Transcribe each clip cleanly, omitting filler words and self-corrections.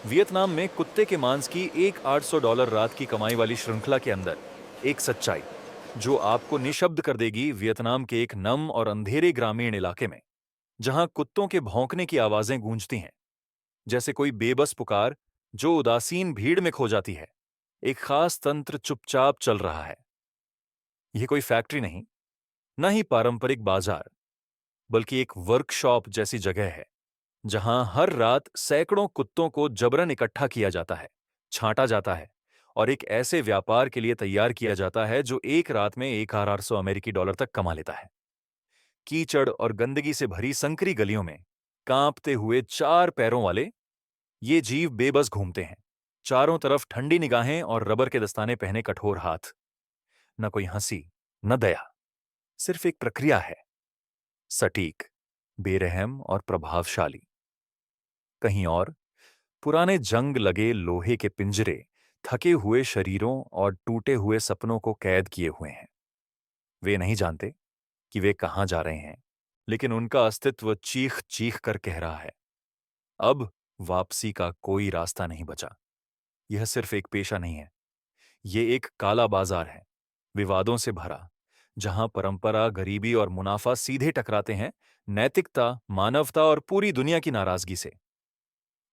Vietnam में कुत्ते के मांस की एक $800 रात की कमाई वाली श्रृंखला के अंदर एक सच्चाई जो आपको निशब्द कर देगी। वियतनाम के एक नम और अंधेरे ग्रामीण इलाके में जहां कुत्तों के भौंकने की आवाजें गूंजती हैं, जैसे कोई बेबस पुकार जो उदासीन भीड़ में खो जाती है, एक खास तंत्र चुपचाप चल रहा है। यह कोई फैक्ट्री नहीं, न ही पारंपरिक बाजार, बल्कि एक वर्कशॉप जैसी जगह है जहां हर रात सैकड़ों कुत्तों को जबरन इकट्ठा किया जाता है, छांटा जाता है और एक ऐसे व्यापार के लिए तैयार किया जाता है जो एक रात में 1,800 अमेरिकी डॉलर तक कमा लेता है। कीचड़ और गंदगी से भरी संकरी गलियों में कांपते हुए चार पैरों वाले ये जीव बेबस घूमते हैं, चारों तरफ ठंडी निगाहें और रबर के दस्ताने पहने कठोर हाथ। न कोई हंसी, न दया, सिर्फ एक प्रक्रिया है, सटीक, बेरहम और प्रभावशाली। कहीं और पुराने जंग लगे लोहे के पिंजरे थके हुए शरीरों और टूटे हुए सपनों को कैद किए हुए हैं। वे नहीं जानते कि वे कहां जा रहे हैं, लेकिन उनका अस्तित्व चीख चीख कर कह रहा है, अब वापसी का कोई रास्ता नहीं बचा। यह सिर्फ एक पेशा नहीं है, ये एक काला बाजार है, विवादों से भरा, जहां परंपरा, गरीबी और मुनाफा सीधे टकराते हैं, नैतिकता, मानवता और पूरी दुनिया की नाराजगी से।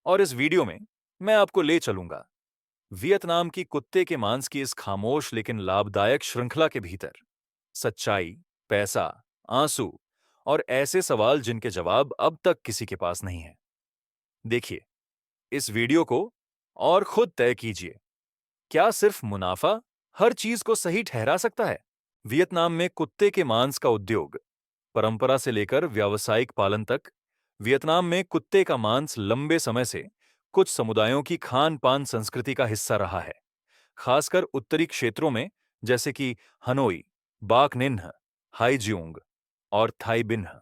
और इस वीडियो में मैं आपको ले चलूंगा वियतनाम की कुत्ते के मांस की इस खामोश लेकिन लाभदायक श्रृंखला के भीतर। सच्चाई, पैसा, आंसू और ऐसे सवाल जिनके जवाब अब तक किसी के पास नहीं है। देखिए इस वीडियो को और खुद तय कीजिए, क्या सिर्फ मुनाफा हर चीज को सही ठहरा सकता है? वियतनाम में कुत्ते के मांस का उद्योग, परंपरा से लेकर व्यावसायिक पालन तक, वियतनाम में कुत्ते का मांस लंबे समय से कुछ समुदायों की खान पान संस्कृति का हिस्सा रहा है, खासकर उत्तरी क्षेत्रों में जैसे कि हनोई, बाक निन्ह, हाइजियोंग और थाई बिन्ह।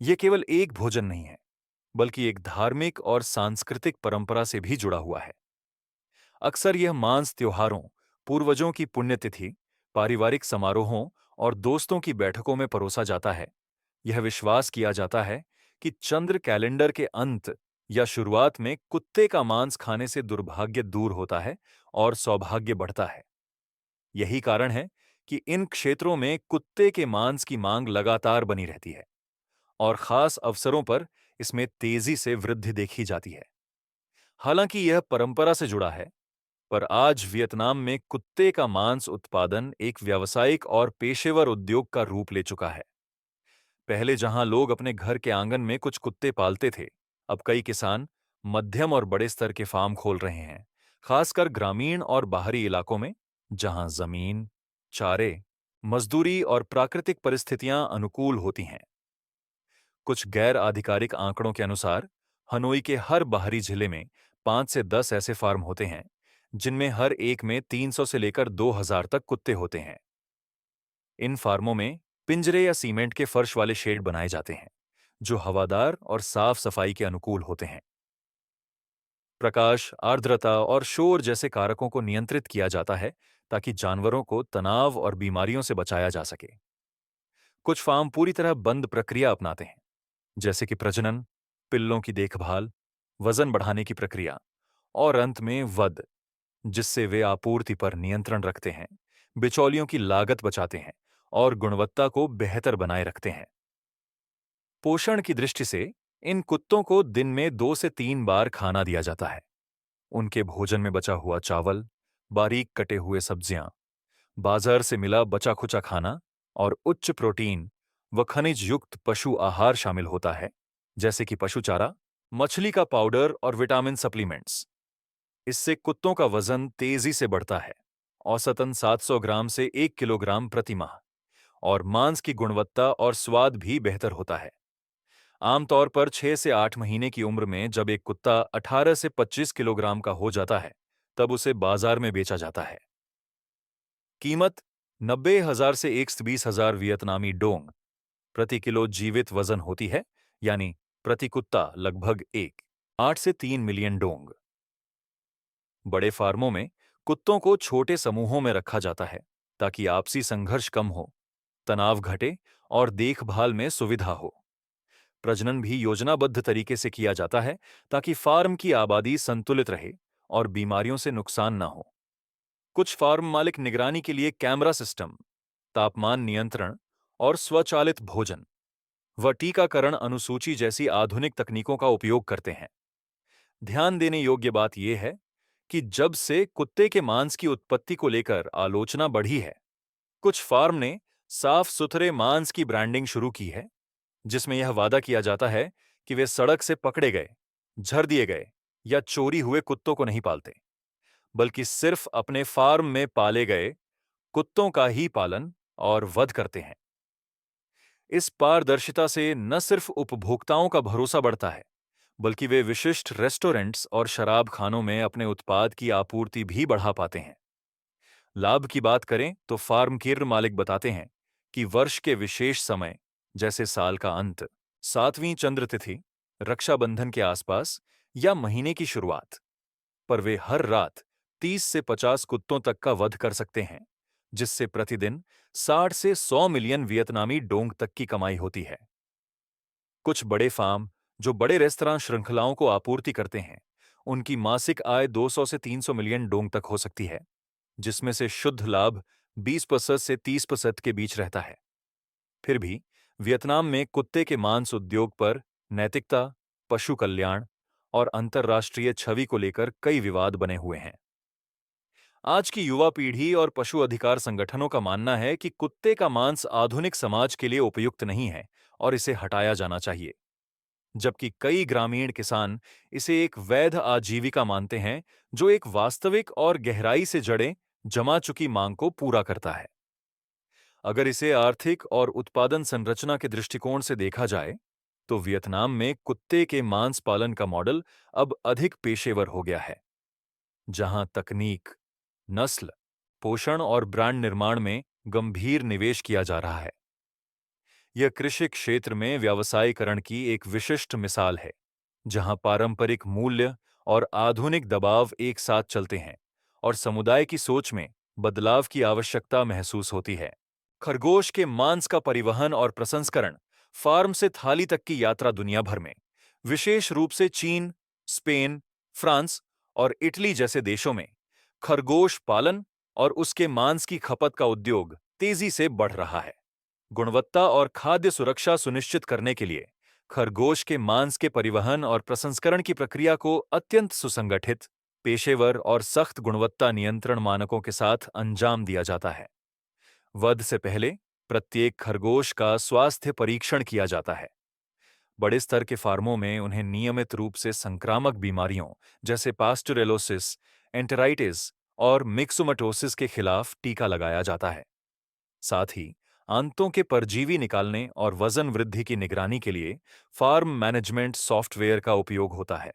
यह केवल एक भोजन नहीं है, बल्कि एक धार्मिक और सांस्कृतिक परंपरा से भी जुड़ा हुआ है। अक्सर यह मांस त्योहारों, पूर्वजों की पुण्यतिथि, पारिवारिक समारोहों और दोस्तों की बैठकों में परोसा जाता है। यह विश्वास किया जाता है कि चंद्र कैलेंडर के अंत या शुरुआत में कुत्ते का मांस खाने से दुर्भाग्य दूर होता है और सौभाग्य बढ़ता है। यही कारण है कि इन क्षेत्रों में कुत्ते के मांस की मांग लगातार बनी रहती है और खास अवसरों पर इसमें तेजी से वृद्धि देखी जाती है। हालांकि यह परंपरा से जुड़ा है, पर आज वियतनाम में कुत्ते का मांस उत्पादन एक व्यावसायिक और पेशेवर उद्योग का रूप ले चुका है। पहले जहां लोग अपने घर के आंगन में कुछ कुत्ते पालते थे, अब कई किसान मध्यम और बड़े स्तर के फार्म खोल रहे हैं, खासकर ग्रामीण और बाहरी इलाकों में, जहां जमीन, चारे, मजदूरी और प्राकृतिक परिस्थितियां अनुकूल होती हैं। कुछ गैर आधिकारिक आंकड़ों के अनुसार हनोई के हर बाहरी जिले में 5 से 10 ऐसे फार्म होते हैं, जिनमें हर एक में 300 से लेकर 2,000 तक कुत्ते होते हैं। इन फार्मों में पिंजरे या सीमेंट के फर्श वाले शेड बनाए जाते हैं, जो हवादार और साफ सफाई के अनुकूल होते हैं। प्रकाश, आर्द्रता और शोर जैसे कारकों को नियंत्रित किया जाता है ताकि जानवरों को तनाव और बीमारियों से बचाया जा सके। कुछ फार्म पूरी तरह बंद प्रक्रिया अपनाते हैं, जैसे कि प्रजनन, पिल्लों की देखभाल, वजन बढ़ाने की प्रक्रिया और अंत में वध, जिससे वे आपूर्ति पर नियंत्रण रखते हैं, बिचौलियों की लागत बचाते हैं और गुणवत्ता को बेहतर बनाए रखते हैं। पोषण की दृष्टि से इन कुत्तों को दिन में 2 से 3 बार खाना दिया जाता है। उनके भोजन में बचा हुआ चावल, बारीक कटे हुए सब्जियां, बाजार से मिला बचा खुचा खाना और उच्च प्रोटीन व खनिज युक्त पशु आहार शामिल होता है, जैसे कि पशु चारा, मछली का पाउडर और विटामिन सप्लीमेंट्स। इससे कुत्तों का वजन तेजी से बढ़ता है, औसतन 700 ग्राम से 1 किलोग्राम प्रति माह, और मांस की गुणवत्ता और स्वाद भी बेहतर होता है। आमतौर पर 6 से 8 महीने की उम्र में जब एक कुत्ता 18 से 25 किलोग्राम का हो जाता है, तब उसे बाजार में बेचा जाता है। कीमत 90,000 से 120,000 वियतनामी डोंग प्रति किलो जीवित वजन होती है, यानी प्रति कुत्ता लगभग 8 से 3 मिलियन डोंग। बड़े फार्मों में कुत्तों को छोटे समूहों में रखा जाता है ताकि आपसी संघर्ष कम हो, तनाव घटे और देखभाल में सुविधा हो। प्रजनन भी योजनाबद्ध तरीके से किया जाता है ताकि फार्म की आबादी संतुलित रहे और बीमारियों से नुकसान ना हो। कुछ फार्म मालिक निगरानी के लिए कैमरा सिस्टम, तापमान नियंत्रण और स्वचालित भोजन व टीकाकरण अनुसूची जैसी आधुनिक तकनीकों का उपयोग करते हैं। ध्यान देने योग्य बात यह है कि जब से कुत्ते के मांस की उत्पत्ति को लेकर आलोचना बढ़ी है, कुछ फार्म ने साफ सुथरे मांस की ब्रांडिंग शुरू की है, जिसमें यह वादा किया जाता है कि वे सड़क से पकड़े गए, झर दिए गए या चोरी हुए कुत्तों को नहीं पालते, बल्कि सिर्फ अपने फार्म में पाले गए कुत्तों का ही पालन और वध करते हैं। इस पारदर्शिता से न सिर्फ उपभोक्ताओं का भरोसा बढ़ता है, बल्कि वे विशिष्ट रेस्टोरेंट्स और शराब खानों में अपने उत्पाद की आपूर्ति भी बढ़ा पाते हैं। लाभ की बात करें तो फार्म केयर मालिक बताते हैं कि वर्ष के विशेष समय, जैसे साल का अंत, 7वीं चंद्र तिथि, रक्षाबंधन के आसपास या महीने की शुरुआत पर वे हर रात 30 से 50 कुत्तों तक का वध कर सकते हैं, जिससे प्रतिदिन 60 से 100 मिलियन वियतनामी डोंग तक की कमाई होती है। कुछ बड़े फार्म जो बड़े रेस्तरां श्रृंखलाओं को आपूर्ति करते हैं, उनकी मासिक आय 200 से 300 मिलियन डोंग तक हो सकती है, जिसमें से शुद्ध लाभ 20% से 30% के बीच रहता है। फिर भी वियतनाम में कुत्ते के मांस उद्योग पर नैतिकता, पशु कल्याण और अंतर्राष्ट्रीय छवि को लेकर कई विवाद बने हुए हैं। आज की युवा पीढ़ी और पशु अधिकार संगठनों का मानना है कि कुत्ते का मांस आधुनिक समाज के लिए उपयुक्त नहीं है और इसे हटाया जाना चाहिए, जबकि कई ग्रामीण किसान इसे एक वैध आजीविका मानते हैं जो एक वास्तविक और गहराई से जड़े जमा चुकी मांग को पूरा करता है। अगर इसे आर्थिक और उत्पादन संरचना के दृष्टिकोण से देखा जाए, तो वियतनाम में कुत्ते के मांस पालन का मॉडल अब अधिक पेशेवर हो गया है, जहां तकनीक, नस्ल, पोषण और ब्रांड निर्माण में गंभीर निवेश किया जा रहा है। यह कृषि क्षेत्र में व्यावसायीकरण की एक विशिष्ट मिसाल है, जहां पारंपरिक मूल्य और आधुनिक दबाव एक साथ चलते हैं और समुदाय की सोच में बदलाव की आवश्यकता महसूस होती है। खरगोश के मांस का परिवहन और प्रसंस्करण फार्म से थाली तक की यात्रा दुनिया भर में, विशेष रूप से चीन, स्पेन, फ्रांस और इटली जैसे देशों में खरगोश पालन और उसके मांस की खपत का उद्योग तेजी से बढ़ रहा है। गुणवत्ता और खाद्य सुरक्षा सुनिश्चित करने के लिए खरगोश के मांस के परिवहन और प्रसंस्करण की प्रक्रिया को अत्यंत सुसंगठित, पेशेवर और सख्त गुणवत्ता नियंत्रण मानकों के साथ अंजाम दिया जाता है। वध से पहले प्रत्येक खरगोश का स्वास्थ्य परीक्षण किया जाता है। बड़े स्तर के फार्मों में उन्हें नियमित रूप से संक्रामक बीमारियों जैसे पास्टुरेलोसिस, एंटेराइटिस और मिक्सोमेटोसिस के खिलाफ टीका लगाया जाता है। साथ ही आंतों के परजीवी निकालने और वजन वृद्धि की निगरानी के लिए फार्म मैनेजमेंट सॉफ्टवेयर का उपयोग होता है।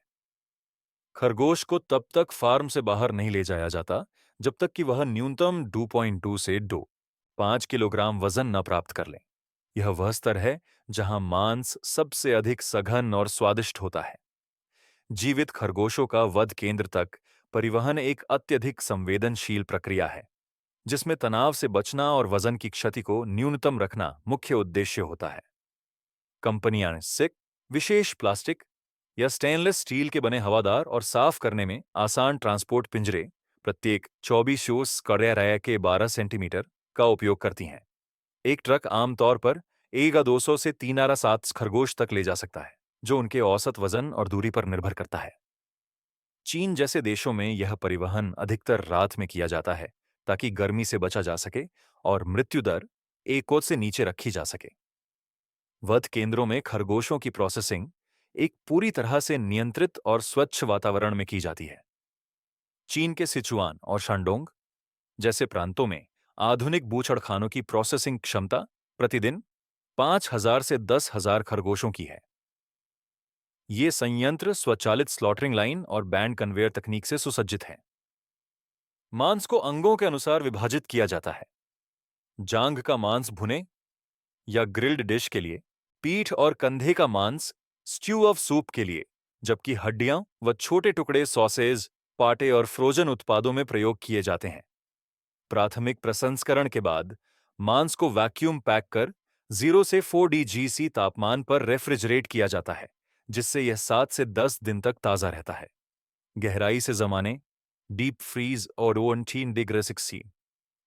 खरगोश को तब तक फार्म से बाहर नहीं ले जाया जाता जब तक कि वह न्यूनतम 2.2 से 5 किलोग्राम वजन न प्राप्त कर ले। यह वह स्तर है जहां मांस सबसे अधिक सघन और स्वादिष्ट होता है। जीवित खरगोशों का वध केंद्र तक परिवहन एक अत्यधिक संवेदनशील प्रक्रिया है, जिसमें तनाव से बचना और वजन की क्षति को न्यूनतम रखना मुख्य उद्देश्य होता है। कंपनियां सिक, विशेष प्लास्टिक या स्टेनलेस स्टील के बने हवादार और साफ करने में आसान ट्रांसपोर्ट पिंजरे प्रत्येक 24 कड़े के 12 सेंटीमीटर का उपयोग करती हैं। एक ट्रक आमतौर पर एगा 200 से 3.7 खरगोश तक ले जा सकता है, जो उनके औसत वजन और दूरी पर निर्भर करता है। चीन जैसे देशों में यह परिवहन अधिकतर रात में किया जाता है ताकि गर्मी से बचा जा सके और मृत्यु दर 1 से नीचे रखी जा सके। वध केंद्रों में खरगोशों की प्रोसेसिंग एक पूरी तरह से नियंत्रित और स्वच्छ वातावरण में की जाती है। चीन के सिचुआन और शांडोंग जैसे प्रांतों में आधुनिक बूचड़खानों की प्रोसेसिंग क्षमता प्रतिदिन 5,000 से 10,000 खरगोशों की है। ये संयंत्र स्वचालित स्लॉटरिंग लाइन और बैंड कन्वेयर तकनीक से सुसज्जित हैं। मांस को अंगों के अनुसार विभाजित किया जाता है। जांघ का मांस भुने या ग्रिल्ड डिश के लिए, पीठ और कंधे का मांस स्ट्यू ऑफ सूप के लिए, जबकि हड्डियां व छोटे टुकड़े सॉसेज, पाटे और फ्रोजन उत्पादों में प्रयोग किए जाते हैं। प्राथमिक प्रसंस्करण के बाद मांस को वैक्यूम पैक कर 0 से 4 डिग्री तापमान पर रेफ्रिजरेट किया जाता है, जिससे यह 7 से 10 दिन तक ताज़ा रहता है। गहराई से जमाने डीप फ्रीज और 18 डिग्री 60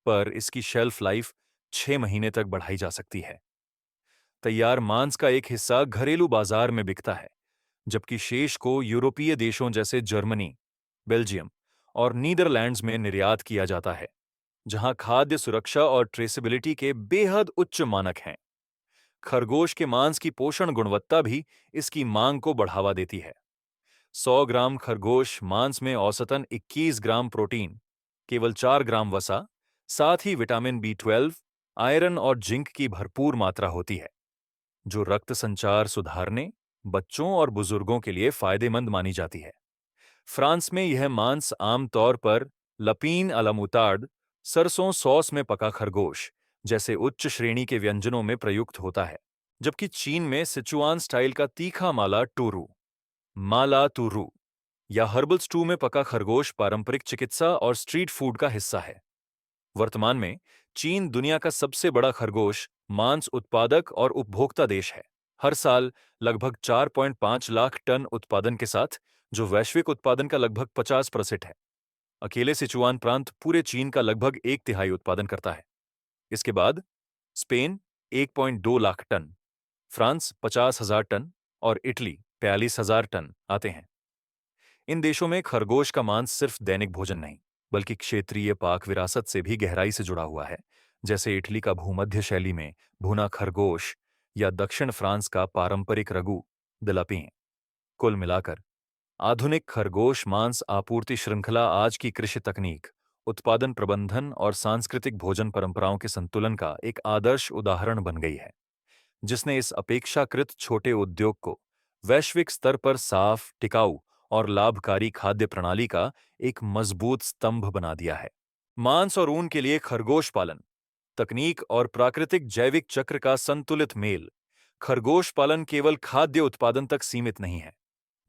पर इसकी शेल्फ लाइफ 6 महीने तक बढ़ाई जा सकती है। तैयार मांस का एक हिस्सा घरेलू बाजार में बिकता है, जबकि शेष को यूरोपीय देशों जैसे जर्मनी, बेल्जियम और नीदरलैंड्स में निर्यात किया जाता है, जहां खाद्य सुरक्षा और ट्रेसेबिलिटी के बेहद उच्च मानक हैं। खरगोश के मांस की पोषण गुणवत्ता भी इसकी मांग को बढ़ावा देती है। 100 ग्राम खरगोश मांस में औसतन 21 ग्राम प्रोटीन, केवल 4 ग्राम वसा, साथ ही विटामिन बी 12, आयरन और जिंक की भरपूर मात्रा होती है, जो रक्त संचार सुधारने, बच्चों और बुजुर्गों के लिए फायदेमंद मानी जाती है। फ्रांस में यह मांस आमतौर पर लपीन अला मुतार्ड, सरसों सॉस में पका खरगोश जैसे उच्च श्रेणी के व्यंजनों में प्रयुक्त होता है, जबकि चीन में सिचुआन स्टाइल का तीखा माला टूरू या हर्बल स्टू में पका खरगोश पारंपरिक चिकित्सा और स्ट्रीट फूड का हिस्सा है। वर्तमान में चीन दुनिया का सबसे बड़ा खरगोश मांस उत्पादक और उपभोक्ता देश है, हर साल लगभग 4.5 लाख टन उत्पादन के साथ, जो वैश्विक उत्पादन का लगभग 50% है। अकेले सिचुआन प्रांत पूरे चीन का लगभग 1/3 उत्पादन करता है। इसके बाद Spain 1.2 lakh ton, France 50,000 ton और इटली 42,000 टन आते हैं। इन देशों में खरगोश का मांस सिर्फ दैनिक भोजन नहीं, बल्कि क्षेत्रीय पाक विरासत से भी गहराई से जुड़ा हुआ है, जैसे इटली का भूमध्य शैली में भुना खरगोश या दक्षिण फ्रांस का पारंपरिक रगू दलापीं। कुल मिलाकर आधुनिक खरगोश मांस आपूर्ति श्रृंखला आज की कृषि तकनीक, उत्पादन प्रबंधन और सांस्कृतिक भोजन परंपराओं के संतुलन का एक आदर्श उदाहरण बन गई है, जिसने इस अपेक्षाकृत छोटे उद्योग को वैश्विक स्तर पर साफ, टिकाऊ और लाभकारी खाद्य प्रणाली का एक मजबूत स्तंभ बना दिया है। मांस और ऊन के लिए खरगोश पालन, तकनीक और प्राकृतिक जैविक चक्र का संतुलित मेल। खरगोश पालन केवल खाद्य उत्पादन तक सीमित नहीं है,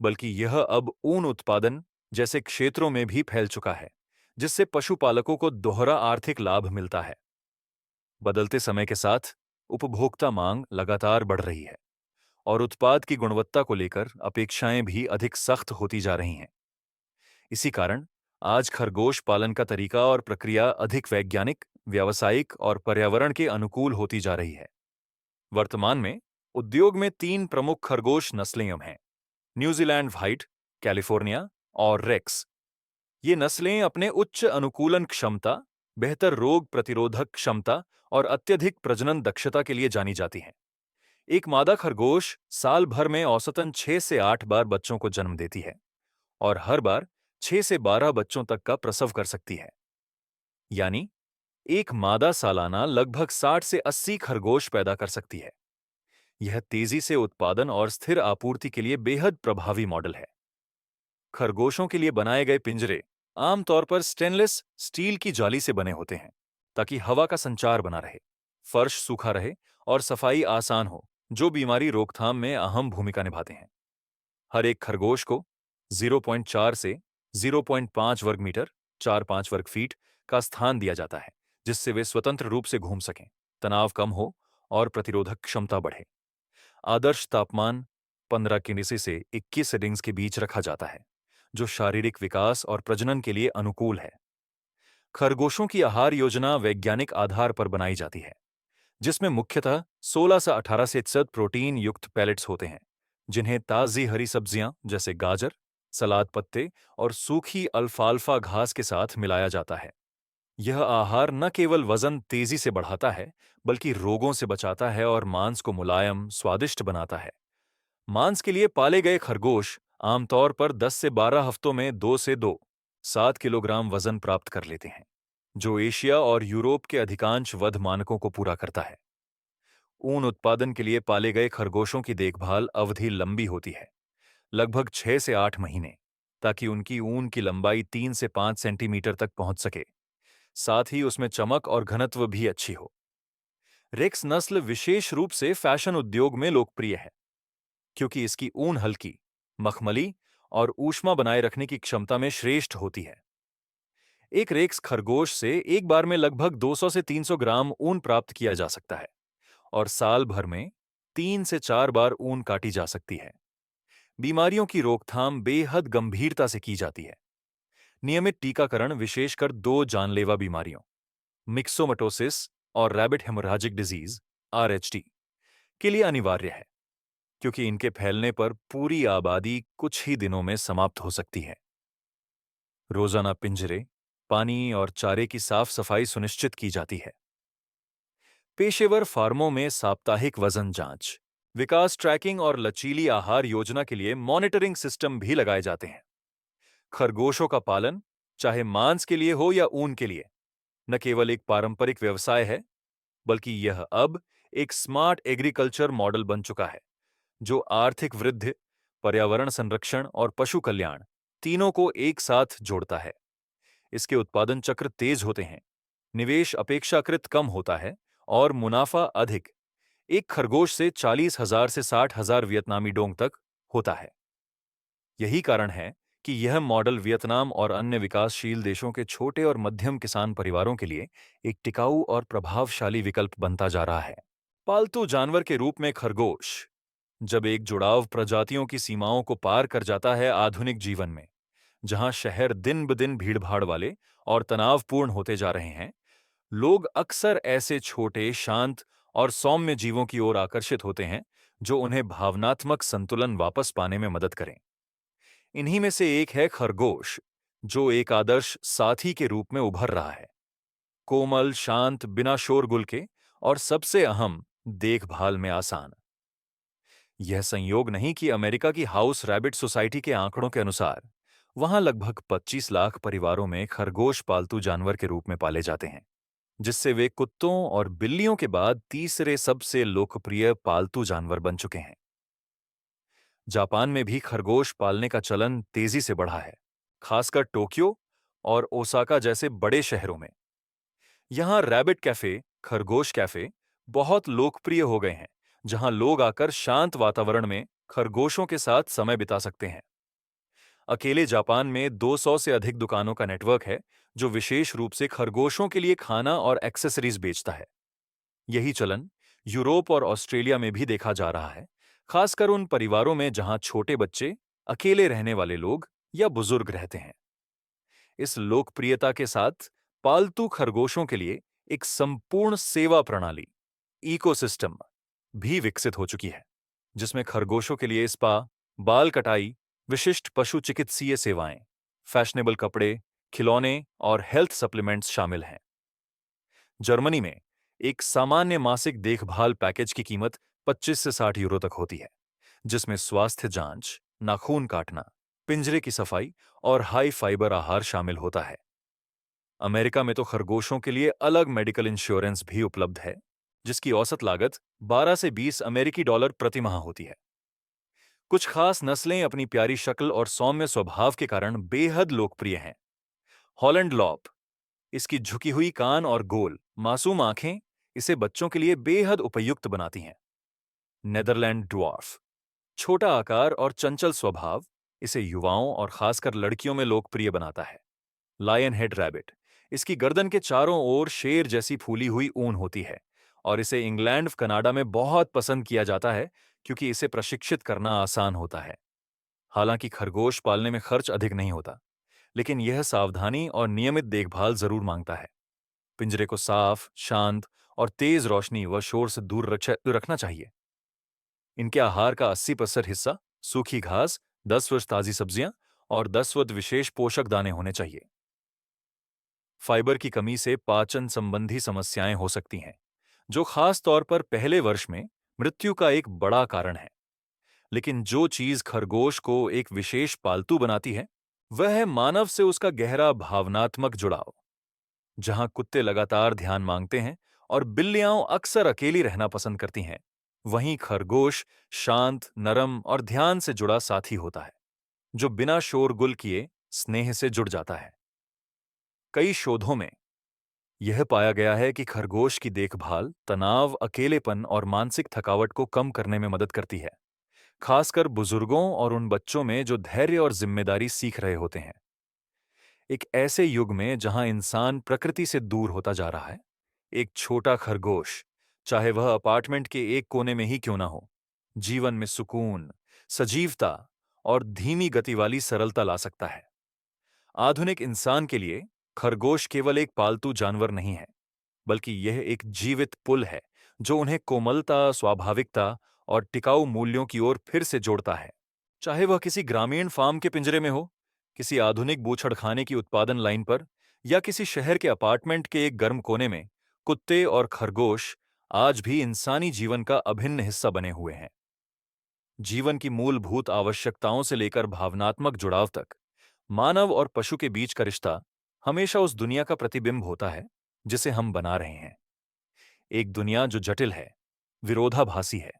बल्कि यह अब ऊन उत्पादन जैसे क्षेत्रों में भी फैल चुका है, जिससे पशुपालकों को दोहरा आर्थिक लाभ मिलता है। बदलते समय के साथ उपभोक्ता मांग लगातार बढ़ रही है और उत्पाद की गुणवत्ता को लेकर अपेक्षाएं भी अधिक सख्त होती जा रही हैं। इसी कारण आज खरगोश पालन का तरीका और प्रक्रिया अधिक वैज्ञानिक, व्यावसायिक और पर्यावरण के अनुकूल होती जा रही है। वर्तमान में उद्योग में 3 प्रमुख खरगोश नस्लें हैं: न्यूजीलैंड व्हाइट, कैलिफोर्निया और रेक्स। ये नस्लें अपने उच्च अनुकूलन क्षमता, बेहतर रोग प्रतिरोधक क्षमता और अत्यधिक प्रजनन दक्षता के लिए जानी जाती हैं। एक मादा खरगोश साल भर में औसतन 6 से 8 बार बच्चों को जन्म देती है और हर बार 6 से 12 बच्चों तक का प्रसव कर सकती है। यानी एक मादा सालाना लगभग 60 से 80 खरगोश पैदा कर सकती है। यह तेजी से उत्पादन और स्थिर आपूर्ति के लिए बेहद प्रभावी मॉडल है। खरगोशों के लिए बनाए गए पिंजरे आमतौर पर स्टेनलेस स्टील की जाली से बने होते हैं, ताकि हवा का संचार बना रहे, फर्श सूखा रहे और सफाई आसान हो, जो बीमारी रोकथाम में अहम भूमिका निभाते हैं। हर एक खरगोश को 0.4 से 0.5 वर्ग मीटर 4-5 वर्ग फीट का स्थान दिया जाता है, जिससे वे स्वतंत्र रूप से घूम सकें, तनाव कम हो और प्रतिरोधक क्षमता बढ़े। आदर्श तापमान 15 से 21 सेटिंग्स के बीच रखा जाता है, जो शारीरिक विकास और प्रजनन के लिए अनुकूल है। खरगोशों की आहार योजना वैज्ञानिक आधार पर बनाई जाती है, जिसमें मुख्यतः 16 से 18% प्रोटीन युक्त पैलेट्स होते हैं, जिन्हें ताज़ी हरी सब्जियां जैसे गाजर, सलाद पत्ते और सूखी अल्फाल्फा घास के साथ मिलाया जाता है। यह आहार न केवल वजन तेजी से बढ़ाता है, बल्कि रोगों से बचाता है और मांस को मुलायम, स्वादिष्ट बनाता है। मांस के लिए पाले गए खरगोश आमतौर पर 10 से 12 हफ्तों में 2 से 7 किलोग्राम वजन प्राप्त कर लेते हैं, जो एशिया और यूरोप के अधिकांश वध मानकों को पूरा करता है। ऊन उत्पादन के लिए पाले गए खरगोशों की देखभाल अवधि लंबी होती है, लगभग 6 से 8 महीने, ताकि उनकी ऊन की लंबाई 3 से 5 सेंटीमीटर तक पहुंच सके, साथ ही उसमें चमक और घनत्व भी अच्छी हो। रेक्स नस्ल विशेष रूप से फैशन उद्योग में लोकप्रिय है, क्योंकि इसकी ऊन हल्की, मखमली और ऊष्मा बनाए रखने की क्षमता में श्रेष्ठ होती है। एक रेक्स खरगोश से एक बार में लगभग 200 से 300 ग्राम ऊन प्राप्त किया जा सकता है और साल भर में 3 से 4 बार ऊन काटी जा सकती है। बीमारियों की रोकथाम बेहद गंभीरता से की जाती है। नियमित टीकाकरण विशेषकर 2 जानलेवा बीमारियों, मिक्सोमटोसिस और रैबिट हेमोराजिक डिजीज (आरएचडी) के लिए अनिवार्य है, क्योंकि इनके फैलने पर पूरी आबादी कुछ ही दिनों में समाप्त हो सकती है। रोजाना पिंजरे, पानी और चारे की साफ सफाई सुनिश्चित की जाती है। पेशेवर फार्मों में साप्ताहिक वजन जांच, विकास ट्रैकिंग और लचीली आहार योजना के लिए मॉनिटरिंग सिस्टम भी लगाए जाते हैं। खरगोशों का पालन, चाहे मांस के लिए हो या ऊन के लिए, न केवल एक पारंपरिक व्यवसाय है, बल्कि यह अब एक स्मार्ट एग्रीकल्चर मॉडल बन चुका है, जो आर्थिक वृद्धि, पर्यावरण संरक्षण और पशु कल्याण तीनों को एक साथ जोड़ता है। इसके उत्पादन चक्र तेज होते हैं, निवेश अपेक्षाकृत कम होता है और मुनाफा अधिक, एक खरगोश से 40,000 से 60,000 वियतनामी डोंग तक होता है। यही कारण है कि यह मॉडल वियतनाम और अन्य विकासशील देशों के छोटे और मध्यम किसान परिवारों के लिए एक टिकाऊ और प्रभावशाली विकल्प बनता जा रहा है। पालतू जानवर के रूप में खरगोश, जब एक जुड़ाव प्रजातियों की सीमाओं को पार कर जाता है आधुनिक जीवन में, जहां शहर दिन ब दिन भीड़भाड़ वाले और तनावपूर्ण होते जा रहे हैं, लोग अक्सर ऐसे छोटे, शांत और सौम्य जीवों की ओर आकर्षित होते हैं जो उन्हें भावनात्मक संतुलन वापस पाने में मदद करें। इन्हीं में से एक है खरगोश, जो एक आदर्श साथी के रूप में उभर रहा है। कोमल, शांत, बिना शोरगुल के और सबसे अहम, देखभाल में आसान। यह संयोग नहीं कि अमेरिका की हाउस रैबिट सोसाइटी के आंकड़ों के अनुसार वहां लगभग 25 लाख परिवारों में खरगोश पालतू जानवर के रूप में पाले जाते हैं, जिससे वे कुत्तों और बिल्लियों के बाद तीसरे सबसे लोकप्रिय पालतू जानवर बन चुके हैं। जापान में भी खरगोश पालने का चलन तेजी से बढ़ा है, खासकर टोक्यो और ओसाका जैसे बड़े शहरों में। यहां रैबिट कैफे, खरगोश कैफे बहुत लोकप्रिय हो गए हैं, जहां लोग आकर शांत वातावरण में खरगोशों के साथ समय बिता सकते हैं। अकेले जापान में 200 से अधिक दुकानों का नेटवर्क है, जो विशेष रूप से खरगोशों के लिए खाना और एक्सेसरीज बेचता है। यही चलन यूरोप और ऑस्ट्रेलिया में भी देखा जा रहा है, खासकर उन परिवारों में जहां छोटे बच्चे, अकेले रहने वाले लोग या बुजुर्ग रहते हैं। इस लोकप्रियता के साथ पालतू खरगोशों के लिए एक संपूर्ण सेवा प्रणाली, इकोसिस्टम, भी विकसित हो चुकी है, जिसमें खरगोशों के लिए स्पा, बाल कटाई, विशिष्ट पशु चिकित्सीय सेवाएं, फैशनेबल कपड़े, खिलौने और हेल्थ सप्लीमेंट्स शामिल हैं। जर्मनी में एक सामान्य मासिक देखभाल पैकेज की कीमत 25 से 60 यूरो तक होती है, जिसमें स्वास्थ्य जांच, नाखून काटना, पिंजरे की सफाई और हाई फाइबर आहार शामिल होता है। अमेरिका में तो खरगोशों के लिए अलग मेडिकल इंश्योरेंस भी उपलब्ध है, जिसकी औसत लागत 12 से 20 अमेरिकी डॉलर प्रति माह होती है। कुछ खास नस्लें अपनी प्यारी शक्ल और सौम्य स्वभाव के कारण बेहद लोकप्रिय हैं। हॉलैंड लॉप, इसकी झुकी हुई कान और गोल, मासूम आंखें इसे बच्चों के लिए बेहद उपयुक्त बनाती हैं। नेदरलैंड ड्वार्फ, छोटा आकार और चंचल स्वभाव इसे युवाओं और खासकर लड़कियों में लोकप्रिय बनाता है। लायन हेड रैबिट, इसकी गर्दन के चारों ओर शेर जैसी फूली हुई ऊन होती है और इसे इंग्लैंड, कनाडा में बहुत पसंद किया जाता है, क्योंकि इसे प्रशिक्षित करना आसान होता है। हालांकि खरगोश पालने में खर्च अधिक नहीं होता, लेकिन यह सावधानी और नियमित देखभाल जरूर मांगता है। पिंजरे को साफ, शांत और तेज रोशनी व शोर से दूर रखना चाहिए। इनके आहार का 80% हिस्सा सूखी घास, 10% ताजी सब्जियां और 10% विशेष पोषक दाने होने चाहिए। फाइबर की कमी से पाचन संबंधी समस्याएं हो सकती हैं, जो खास तौर पर पहले वर्ष में मृत्यु का एक बड़ा कारण है। लेकिन जो चीज खरगोश को एक विशेष पालतू बनाती है, वह है मानव से उसका गहरा भावनात्मक जुड़ाव। जहां कुत्ते लगातार ध्यान मांगते हैं और बिल्लियां अक्सर अकेली रहना पसंद करती हैं, वहीं खरगोश शांत, नरम और ध्यान से जुड़ा साथी होता है, जो बिना शोरगुल किए स्नेह से जुड़ जाता है। कई शोधों में यह पाया गया है कि खरगोश की देखभाल तनाव, अकेलेपन और मानसिक थकावट को कम करने में मदद करती है, खासकर बुजुर्गों और उन बच्चों में जो धैर्य और जिम्मेदारी सीख रहे होते हैं। एक ऐसे युग में जहां इंसान प्रकृति से दूर होता जा रहा है, एक छोटा खरगोश चाहे वह अपार्टमेंट के एक कोने में ही क्यों ना हो। जीवन में सुकून, सजीवता और धीमी गति वाली सरलता ला सकता है। आधुनिक इंसान के लिए खरगोश केवल एक पालतू जानवर नहीं है, बल्कि यह एक जीवित पुल है जो उन्हें कोमलता, स्वाभाविकता और टिकाऊ मूल्यों की ओर फिर से जोड़ता है। चाहे वह किसी ग्रामीण फार्म के पिंजरे में हो, किसी आधुनिक बूचड़खाने की उत्पादन लाइन पर, या किसी शहर के अपार्टमेंट के एक गर्म कोने में, कुत्ते और खरगोश आज भी इंसानी जीवन का अभिन्न हिस्सा बने हुए हैं। जीवन की मूलभूत आवश्यकताओं से लेकर भावनात्मक जुड़ाव तक, मानव और पशु के बीच का रिश्ता हमेशा उस दुनिया का प्रतिबिंब होता है जिसे हम बना रहे हैं। एक दुनिया जो जटिल है, विरोधाभासी है,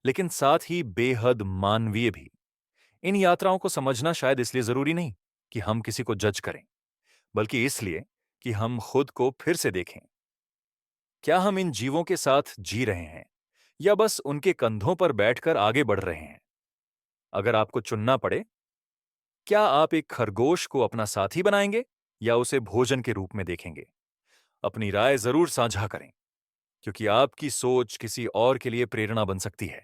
लेकिन साथ ही बेहद मानवीय भी। इन यात्राओं को समझना शायद इसलिए जरूरी नहीं कि हम किसी को जज करें, बल्कि इसलिए कि हम खुद को फिर से देखें। क्या हम इन जीवों के साथ जी रहे हैं या बस उनके कंधों पर बैठकर आगे बढ़ रहे हैं? अगर आपको चुनना पड़े, क्या आप एक खरगोश को अपना साथी बनाएंगे या उसे भोजन के रूप में देखेंगे? अपनी राय जरूर साझा करें, क्योंकि आपकी सोच किसी और के लिए प्रेरणा बन सकती है।